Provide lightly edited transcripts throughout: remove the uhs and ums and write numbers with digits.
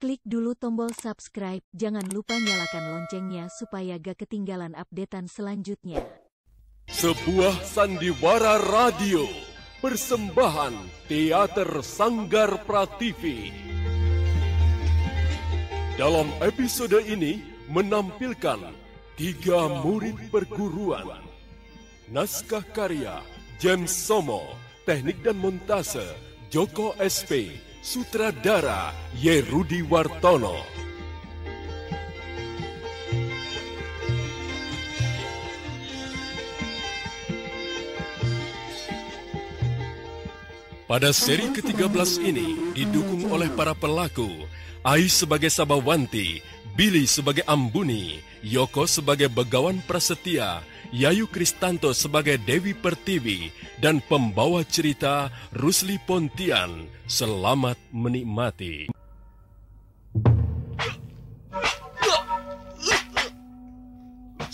Klik dulu tombol subscribe, jangan lupa nyalakan loncengnya supaya gak ketinggalan updatean selanjutnya. Sebuah sandiwara radio, persembahan Teater Sanggar Prativi. Dalam episode ini menampilkan 3 murid perguruan. Naskah karya James Somo, teknik dan montase Joko SP, sutradara Yerudi Wartono. Pada seri ke-13 ini didukung oleh para pelaku Ai sebagai Sabawanti, Billy sebagai Ambuni, Yoko sebagai Begawan Prasetya, Yayu Kristanto sebagai Dewi Pertiwi, dan pembawa cerita Rusli Pontian. Selamat menikmati.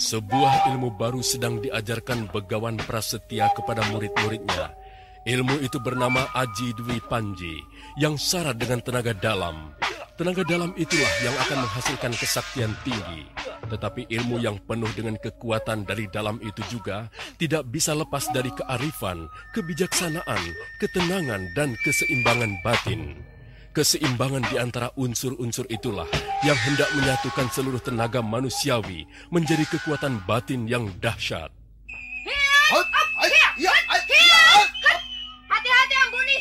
Sebuah ilmu baru sedang diajarkan Begawan Prasetya kepada murid-muridnya. Ilmu itu bernama Aji Dwi Panji, yang syarat dengan tenaga dalam. Tenaga dalam itulah yang akan menghasilkan kesaktian tinggi. Tetapi ilmu yang penuh dengan kekuatan dari dalam itu juga tidak bisa lepas dari kearifan, kebijaksanaan, ketenangan, dan keseimbangan batin. Keseimbangan di antara unsur-unsur itulah yang hendak menyatukan seluruh tenaga manusiawi menjadi kekuatan batin yang dahsyat. Hati-hati Ambuni,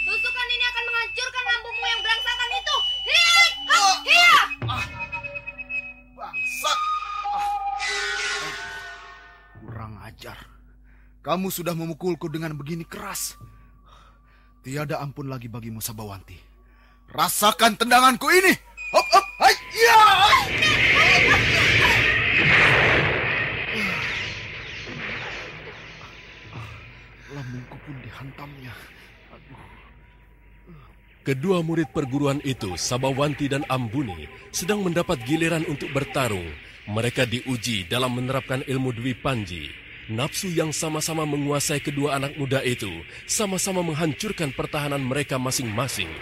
tusukan ini akan menghancurkan lambungmu yang berangsakan itu. Bangsat! Kurang ajar. Kamu sudah memukulku dengan begini keras. Tiada ampun lagi bagimu, Sabawanti. Rasakan tendanganku ini. Hop, hop, hai, ya! Lambungku pun dihantamnya. Aduh. Kedua murid perguruan itu, Sabawanti dan Ambuni, sedang mendapat giliran untuk bertarung. Mereka diuji dalam menerapkan ilmu Dwi Panji. Nafsu yang sama-sama menguasai kedua anak muda itu, sama-sama menghancurkan pertahanan mereka masing-masing.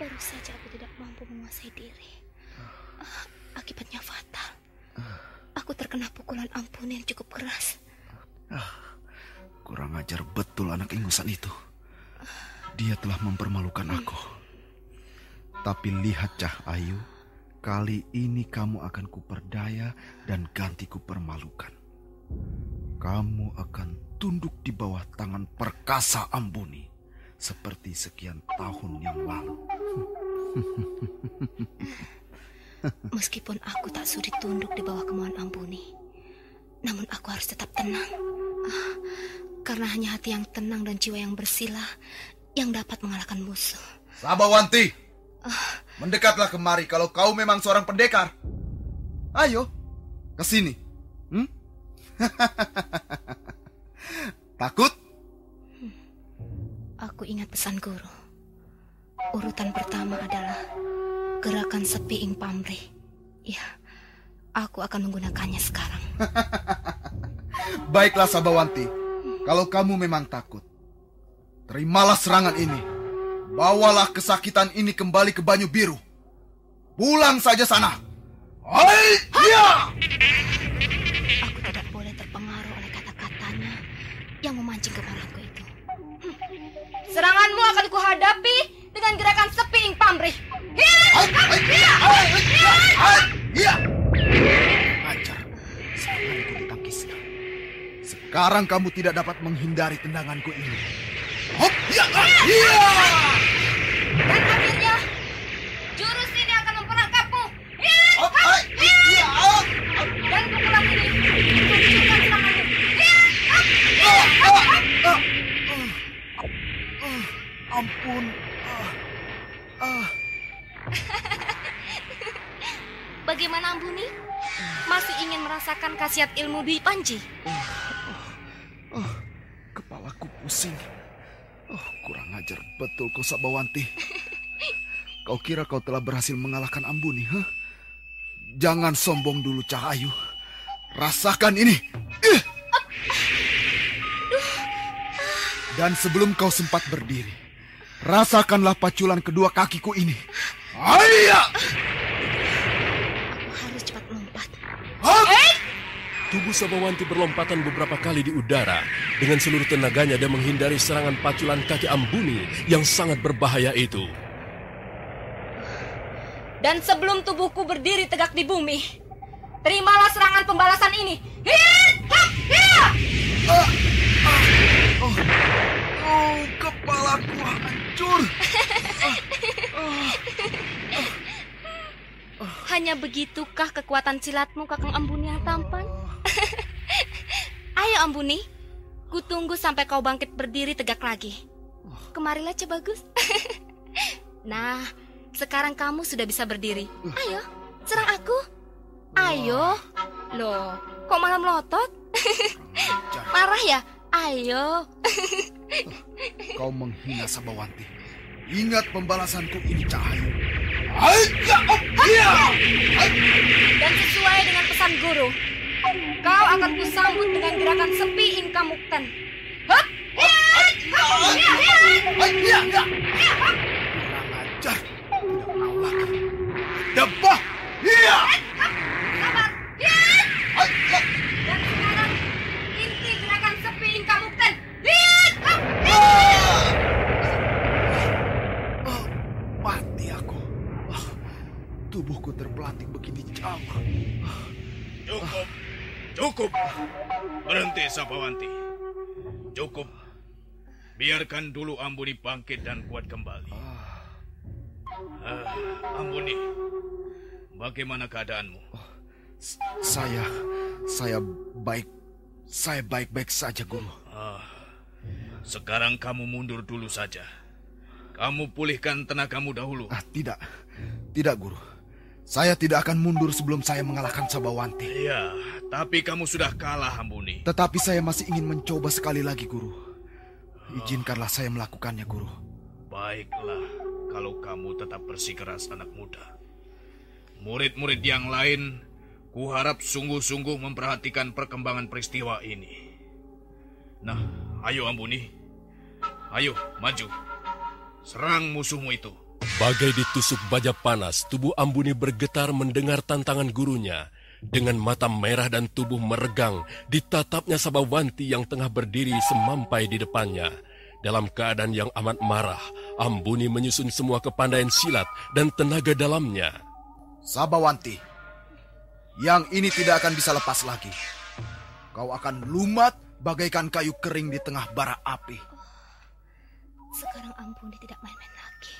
Baru saja aku tidak mampu menguasai diri. Akibatnya fatal. Aku terkena pukulan Ambuni yang cukup keras. Kurang ajar betul anak ingusan itu. Dia telah mempermalukan aku. Tapi lihat Cah Ayu, kali ini kamu akan kuperdaya dan ganti kupermalukan. Kamu akan tunduk di bawah tangan perkasa Ambuni seperti sekian tahun yang lalu. Meskipun aku tak sudi tunduk di bawah kemauan Ambuni, namun aku harus tetap tenang. Karena hanya hati yang tenang dan jiwa yang bersilah yang dapat mengalahkan musuh. Sabawanti, mendekatlah kemari kalau kau memang seorang pendekar. Ayo, ke sini. Takut? Aku ingat pesan guru. Urutan pertama adalah gerakan sepi ing pamrih. Ya, aku akan menggunakannya sekarang. Baiklah Sabawanti, kalau kamu memang takut, terimalah serangan ini. Bawalah kesakitan ini kembali ke Banyu Biru. Pulang saja sana. Hai, ya! Aku tidak boleh terpengaruh oleh kata-katanya yang memancing kemarahanku itu. Seranganmu akan kuhadapi dengan gerakan sepi ing pamrih. Ajar, seranganku ditangkisnya. Sekarang kamu tidak dapat menghindari tendanganku ini. Hop, ya, ya! Dan akhirnya jurus ini akan memperangkapmu. Hop, ya! Dan pukulan ini menghancurkan seranganmu. Ampun. Bagaimana Ambuni? Masih ingin merasakan khasiat ilmu Dwi Panji? Kepalaku pusing. Kurang ajar betul kau Sabawanti. Kau kira kau telah berhasil mengalahkan Ambuni, huh? Jangan sombong dulu Cah Ayu. Rasakan ini. Dan sebelum kau sempat berdiri, Rasakanlah paculan kedua kakiku ini. Ayo! Aku harus cepat melompat. Tubuh Sabawanti berlompatan beberapa kali di udara. Dengan seluruh tenaganya dia menghindari serangan paculan kaki Ambuni yang sangat berbahaya itu. Dan sebelum tubuhku berdiri tegak di bumi, terimalah serangan pembalasan ini. Hit! Hap! Hia! Kepalaku hancur. Hanya begitukah kekuatan silatmu, Kakang Ambuni yang tampan? Ayo Ambuni, kutunggu sampai kau bangkit berdiri tegak lagi. Kemarilah Cebagus. Nah, sekarang kamu sudah bisa berdiri. Ayo, serang aku. Ayo. Loh, kok malah melotot? Marah ya? Ayo. Kau menghina Sabawanti. Ingat pembalasanku ini, Cahayu. Dan sesuai dengan pesan guru, kau akan kusambut dengan gerakan sepi Inkamukten. Hup! Kurang ajar. Tidak mau lagi. Debah! Iya! Sabar! Dan sekarang inti gerakan sepi Inkamukten. Mati aku. Tubuhku terpelanting begini jauh. Cukup. Berhenti, Sabawanti. Cukup. Biarkan dulu Ambuni bangkit dan kuat kembali. Ambuni, bagaimana keadaanmu? Saya baik-baik saja, Guru. Sekarang kamu mundur dulu saja. Kamu pulihkan tenagamu dahulu. Tidak, Guru. Saya tidak akan mundur sebelum saya mengalahkan Sabawanti. Iya, tapi kamu sudah kalah, Ambuni. Tetapi saya masih ingin mencoba sekali lagi, Guru. Izinkanlah saya melakukannya, Guru. Baiklah, kalau kamu tetap bersikeras anak muda. Murid-murid yang lain, kuharap sungguh-sungguh memperhatikan perkembangan peristiwa ini. Nah, ayo Ambuni. Ayo, maju. Serang musuhmu itu. Bagai ditusuk baja panas, tubuh Ambuni bergetar mendengar tantangan gurunya. Dengan mata merah dan tubuh meregang, ditatapnya Sabawanti yang tengah berdiri semampai di depannya. Dalam keadaan yang amat marah, Ambuni menyusun semua kepandaian silat dan tenaga dalamnya. Sabawanti, yang ini tidak akan bisa lepas lagi. Kau akan lumat bagaikan kayu kering di tengah bara api. Sekarang Ambuni tidak main-main lagi.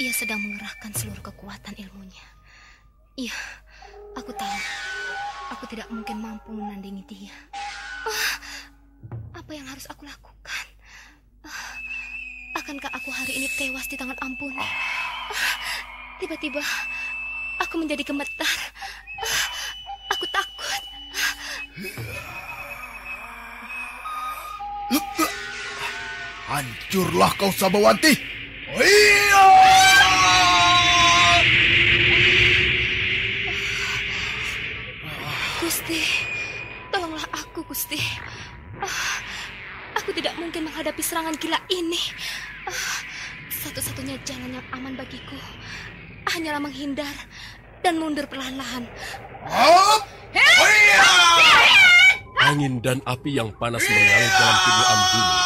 Ia sedang mengerahkan seluruh kekuatan ilmunya. Iya, aku tahu. Aku tidak mungkin mampu menandingi dia. Apa yang harus aku lakukan? Akankah aku hari ini tewas di tangan Ambuni? Tiba-tiba aku menjadi gemetar. Aku takut. Hancurlah kau, Sabawanti. Gusti, tolonglah aku, Gusti. Aku tidak mungkin menghadapi serangan gila ini. Satu-satunya jalan yang aman bagiku hanyalah menghindar dan mundur perlahan-lahan. Angin dan api yang panas mengalir dalam tubuh Ambuni.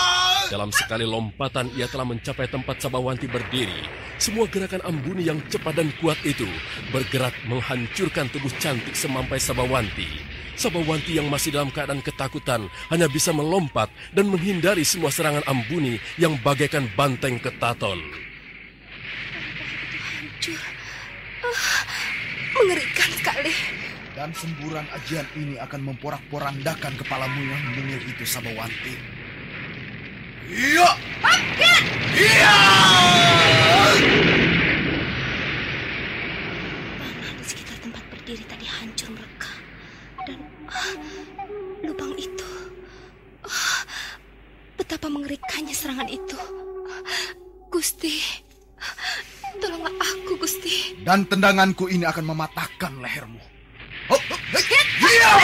Dalam sekali lompatan ia telah mencapai tempat Sabawanti berdiri. Semua gerakan Ambuni yang cepat dan kuat itu bergerak menghancurkan tubuh cantik semampai Sabawanti. Sabawanti yang masih dalam keadaan ketakutan hanya bisa melompat dan menghindari semua serangan Ambuni yang bagaikan banteng ketaton. Hancur. Mengerikan sekali. Dan semburan ajian ini akan memporak-porandakan kepalamu yang mungil itu, Sabawanti. Iya! Iya! Tanah di sekitar tempat berdiri tadi hancur mereka. Dan lubang itu, betapa mengerikannya serangan itu. Gusti, tolonglah aku, Gusti. Dan tendanganku ini akan mematahkan lehermu. Iya!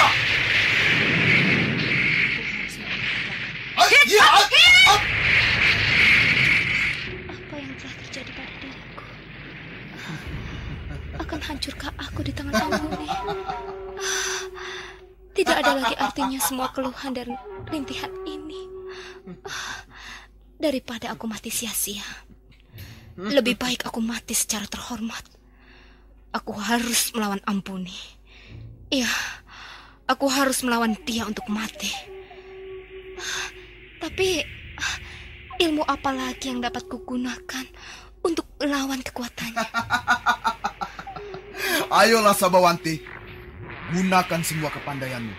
Tidak ada lagi artinya semua keluhan dan rintihan ini. Daripada aku mati sia-sia, lebih baik aku mati secara terhormat. Aku harus melawan Ampuni. Iya, aku harus melawan dia untuk mati. Tapi ilmu apa lagi yang dapat kugunakan untuk melawan kekuatannya? Ayolah Sabawanti, gunakan semua kepandaianmu.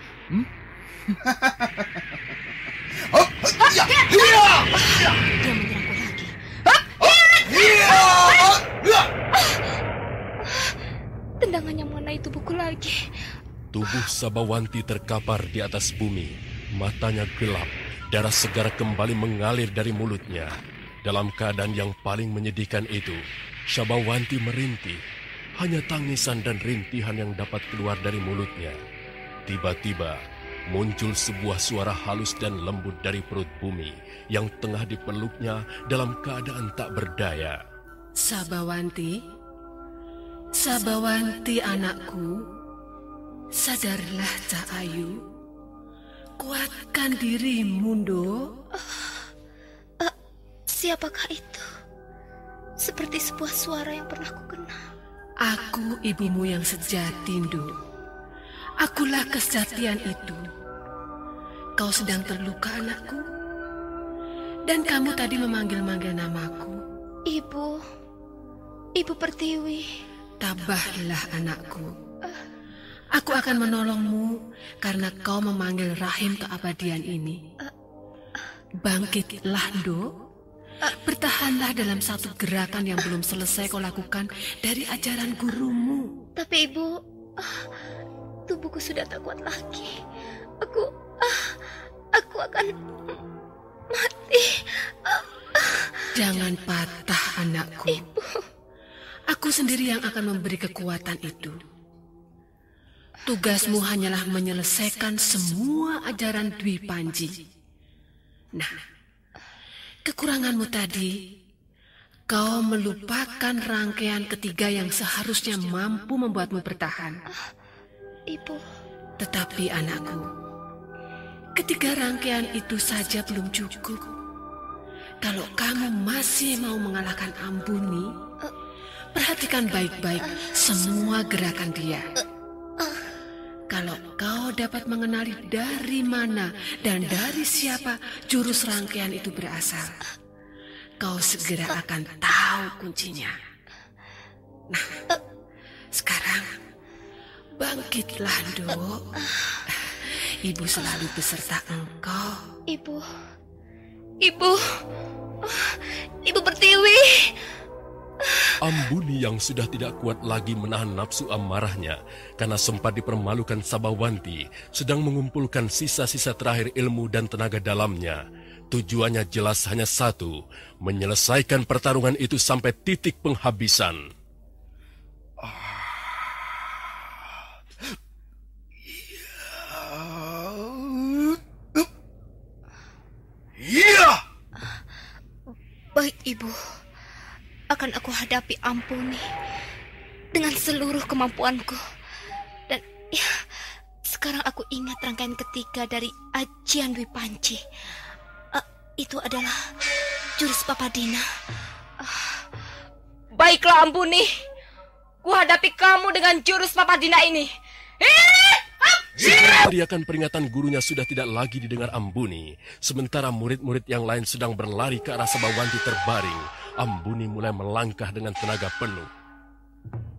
Dia menyerangku lagi. Tendangannya mengenai tubuhku lagi. Tubuh Sabawanti terkapar di atas bumi. Matanya gelap, darah segar kembali mengalir dari mulutnya. Dalam keadaan yang paling menyedihkan itu, Sabawanti merintih. Hanya tangisan dan rintihan yang dapat keluar dari mulutnya. Tiba-tiba, muncul sebuah suara halus dan lembut dari perut bumi yang tengah dipeluknya dalam keadaan tak berdaya. Sabawanti, Sabawanti anakku, sadarlah Cak Ayu, kuatkan dirimu, Nduk. Siapakah itu? Seperti sebuah suara yang pernah ku kenal. Aku ibumu yang sejati, Nduk. Akulah kesejatian itu. Kau sedang terluka, anakku. Dan kamu tadi memanggil-manggil namaku. Ibu Pertiwi. Tabahlah, anakku. Aku akan menolongmu karena kau memanggil rahim keabadian ini. Bangkitlah, Nduk. Bertahanlah dalam satu gerakan yang belum selesai kau lakukan dari ajaran gurumu. Tapi Ibu, tubuhku sudah tak kuat lagi. Aku akan mati. Jangan patah, anakku. Ibu. Aku sendiri yang akan memberi kekuatan itu. Tugasmu hanyalah menyelesaikan semua ajaran Dwi Panji. Nah, kekuranganmu tadi, kau melupakan rangkaian ketiga yang seharusnya mampu membuatmu bertahan. Ibu. Tetapi anakku, ketiga rangkaian itu saja belum cukup. Kalau kamu masih mau mengalahkan Ampuni, perhatikan baik-baik semua gerakan dia. Kalau kau dapat mengenali dari mana dan dari siapa jurus rangkaian itu berasal, kau segera akan tahu kuncinya. Nah, sekarang bangkitlah, Nduk. Ibu selalu beserta engkau. Ibu Pertiwi. Ampuni yang sudah tidak kuat lagi menahan nafsu amarahnya karena sempat dipermalukan Sabawanti sedang mengumpulkan sisa-sisa terakhir ilmu dan tenaga dalamnya. Tujuannya jelas hanya satu, menyelesaikan pertarungan itu sampai titik penghabisan. Baik, Ibu. Akan aku hadapi Ampuni dengan seluruh kemampuanku. Dan ya, sekarang aku ingat rangkaian ketiga dari ajian Dwi Panji. Itu adalah jurus Papadina. Baiklah, Ampuni. Ku hadapi kamu dengan jurus Papadina ini. Teriakan peringatan gurunya sudah tidak lagi didengar Ampuni. Sementara murid-murid yang lain sedang berlari ke arah Sabawanti terbaring, Ampuni mulai melangkah dengan tenaga penuh.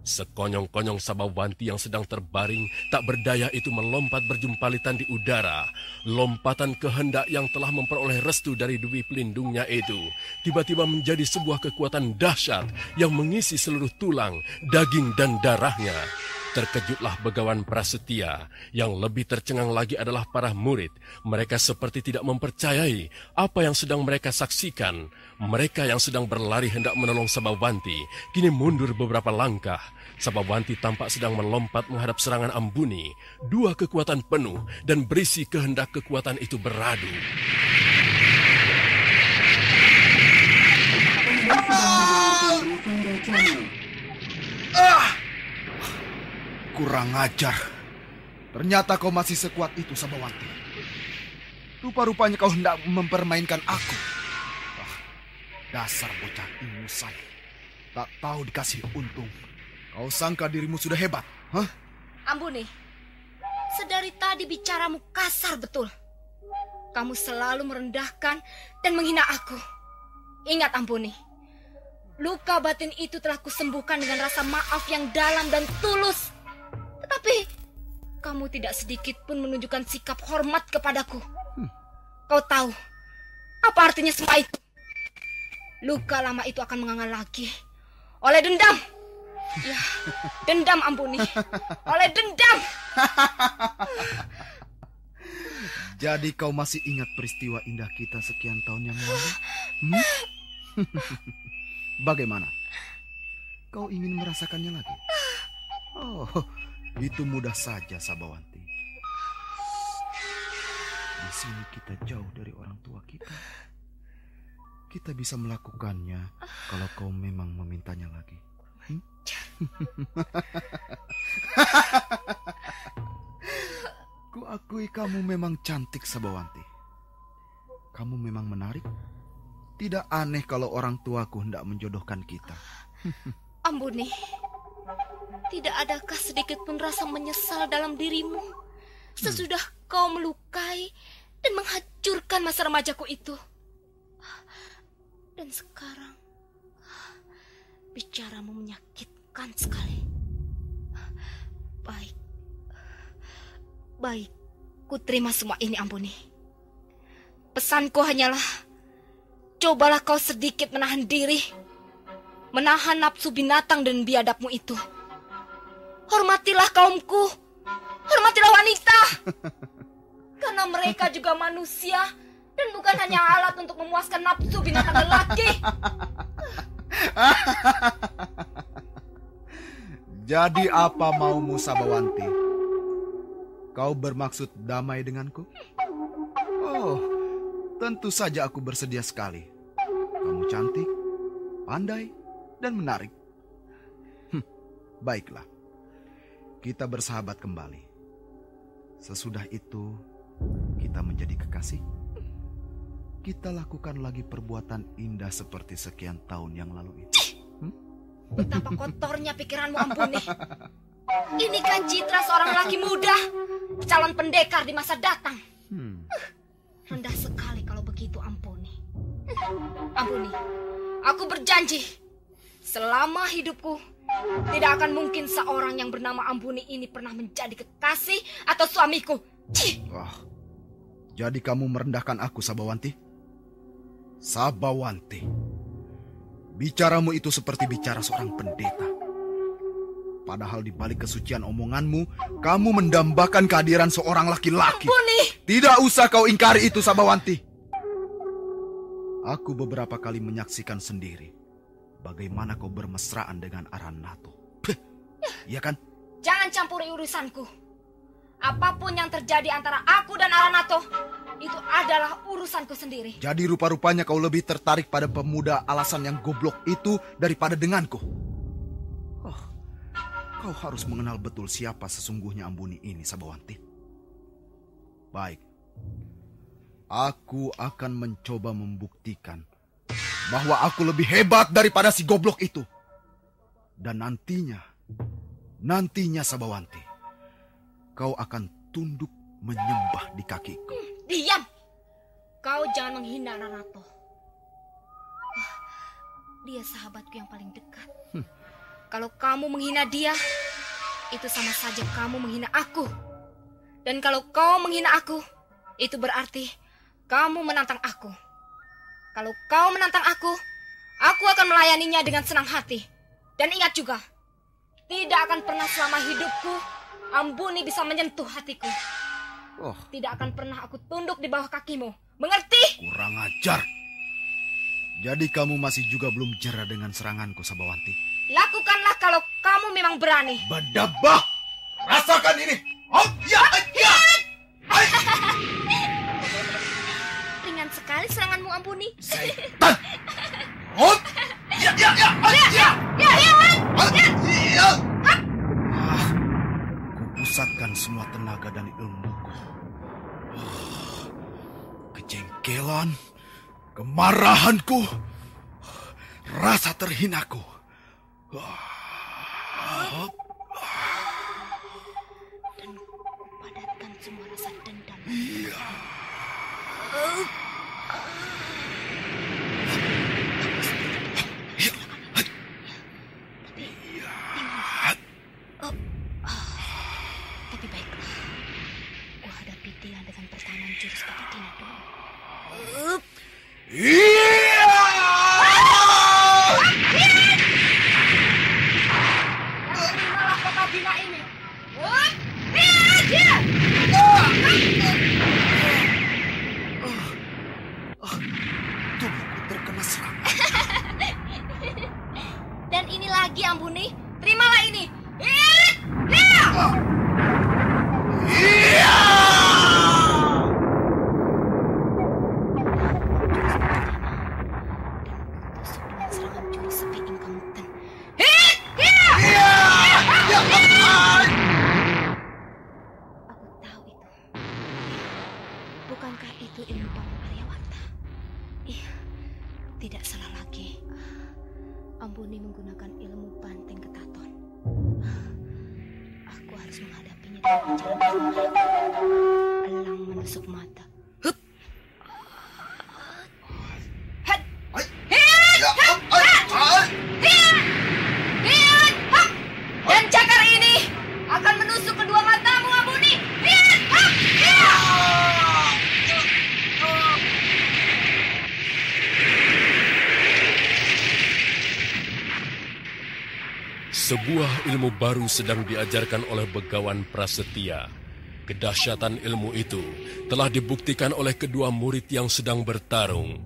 Sekonyong-konyong Sabawanti yang sedang terbaring tak berdaya itu melompat berjumpalitan di udara. Lompatan kehendak yang telah memperoleh restu dari Dwi pelindungnya itu tiba-tiba menjadi sebuah kekuatan dahsyat yang mengisi seluruh tulang, daging dan darahnya. Terkejutlah Begawan Prasetya. Yang lebih tercengang lagi adalah para murid. Mereka seperti tidak mempercayai apa yang sedang mereka saksikan. Mereka yang sedang berlari hendak menolong Sabawanti kini mundur beberapa langkah. Sabawanti tampak sedang melompat menghadap serangan Ampuni. Dua kekuatan penuh dan berisi kehendak kekuatan itu beradu. Kurang ajar. Ternyata kau masih sekuat itu, Sabawanti. Rupa-rupanya kau hendak mempermainkan aku. Dasar bocah ingusan. Tak tahu dikasih untung. Kau sangka dirimu sudah hebat, hah? Ampuni, sedari tadi bicaramu kasar betul. Kamu selalu merendahkan dan menghina aku. Ingat Ampuni, luka batin itu telah kusembuhkan dengan rasa maaf yang dalam dan tulus. Tetapi kamu tidak sedikit pun menunjukkan sikap hormat kepadaku. Kau tahu apa artinya semua itu? Luka lama itu akan menganga lagi oleh dendam. Ya, dendam Ampuni. Oleh dendam. Jadi kau masih ingat peristiwa indah kita sekian tahun yang lalu? Bagaimana? Kau ingin merasakannya lagi? Oh, itu mudah saja, Sabawanti. Di sini kita jauh dari orang tua kita. Kita bisa melakukannya kalau kau memang memintanya lagi. Kuakui kamu memang cantik, Sabawanti. Kamu memang menarik. Tidak aneh kalau orang tuaku hendak menjodohkan kita. Ampuni, tidak adakah sedikit pun rasa menyesal dalam dirimu sesudah kau melukai dan menghancurkan masa remajaku itu? Dan sekarang bicaramu menyakitkan sekali. Baik, ku terima semua ini, Ampuni. Pesanku hanyalah, cobalah kau sedikit menahan diri, menahan nafsu binatang dan biadabmu itu. Hormatilah kaumku, hormatilah wanita, karena mereka juga manusia dan bukan hanya alat untuk memuaskan nafsu binatang lelaki. Jadi apa maumu, Sabawanti? Kau bermaksud damai denganku? Oh, tentu saja aku bersedia sekali. Kamu cantik, pandai, dan menarik. Baiklah, kita bersahabat kembali. Sesudah itu, kita menjadi kekasih. Kita lakukan lagi perbuatan indah seperti sekian tahun yang lalu itu. Betapa kotornya pikiranmu, Ampuni. Ini kan citra seorang lelaki muda, calon pendekar di masa datang. Rendah sekali kalau begitu, Ampuni. Ampuni, aku berjanji, selama hidupku, tidak akan mungkin seorang yang bernama Ampuni ini pernah menjadi kekasih atau suamiku. Jadi kamu merendahkan aku, Sabawanti? Sabawanti, bicaramu itu seperti bicara seorang pendeta. Padahal di balik kesucian omonganmu, kamu mendambakan kehadiran seorang laki-laki. Ampuni! Tidak usah kau ingkari itu, Sabawanti. Aku beberapa kali menyaksikan sendiri bagaimana kau bermesraan dengan Aranato. Iya kan? Jangan campuri urusanku. Apapun yang terjadi antara aku dan Aranato, itu adalah urusanku sendiri. Jadi rupa-rupanya kau lebih tertarik pada pemuda alasan yang goblok itu daripada denganku. Kau harus mengenal betul siapa sesungguhnya Ampuni ini, Sabawanti. Baik. Aku akan mencoba membuktikan bahwa aku lebih hebat daripada si goblok itu. Dan nantinya Sabawanti, kau akan tunduk menyembah di kakiku. Diam! Kau jangan menghina Aranato. Dia sahabatku yang paling dekat. Kalau kamu menghina dia, itu sama saja kamu menghina aku. Dan kalau kau menghina aku, itu berarti kamu menantang aku. Kalau kau menantang aku akan melayaninya dengan senang hati. Dan ingat juga, tidak akan pernah selama hidupku Ampuni bisa menyentuh hatiku. Tidak akan pernah aku tunduk di bawah kakimu. Mengerti? Kurang ajar. Jadi kamu masih juga belum jera dengan seranganku, Sabawanti. Lakukanlah kalau kamu memang berani. Badabah! Rasakan ini! Ringan sekali seranganmu, Ampuni. Setan! Kupusatkan semua tenaga ilmuku. Kejengkelan, kemarahanku, rasa terhinaku. Dan kupadatkan semua rasa dendam. Tapi baiklah, ku hadapi dia dengan pertahanan jurus kaki Dina dulu. Terimalah kota Dina ini. Tubuhku terkena serangan. Dan ini lagi Ambuni, terimalah ini. Serangan jurus sepi ingkangten. Aku tahu itu. Bukankah itu ilmu Paman Aryawata? Iya, tidak salah lagi. Ambuni menggunakan ilmu banteng ketaton. Aku harus menghadapinya dengan jalan elang menusuk mata. Dan cakar ini akan menusuk kedua matamu, Ambuni. Sebuah ilmu baru sedang diajarkan oleh Begawan Prasetya. Kedahsyatan ilmu itu telah dibuktikan oleh kedua murid yang sedang bertarung.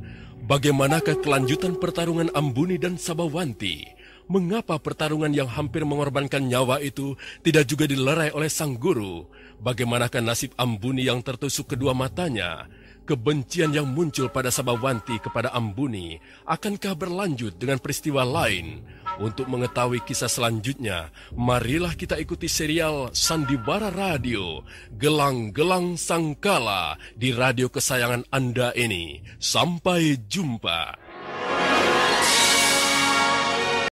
Bagaimanakah kelanjutan pertarungan Ambuni dan Sabawanti? Mengapa pertarungan yang hampir mengorbankan nyawa itu tidak juga dilerai oleh sang guru? Bagaimanakah nasib Ambuni yang tertusuk kedua matanya? Kebencian yang muncul pada Sabawanti kepada Ambuni akankah berlanjut dengan peristiwa lain? Untuk mengetahui kisah selanjutnya, marilah kita ikuti serial Sandiwara Radio, Gelang-Gelang Sangkala di radio kesayangan Anda ini. Sampai jumpa.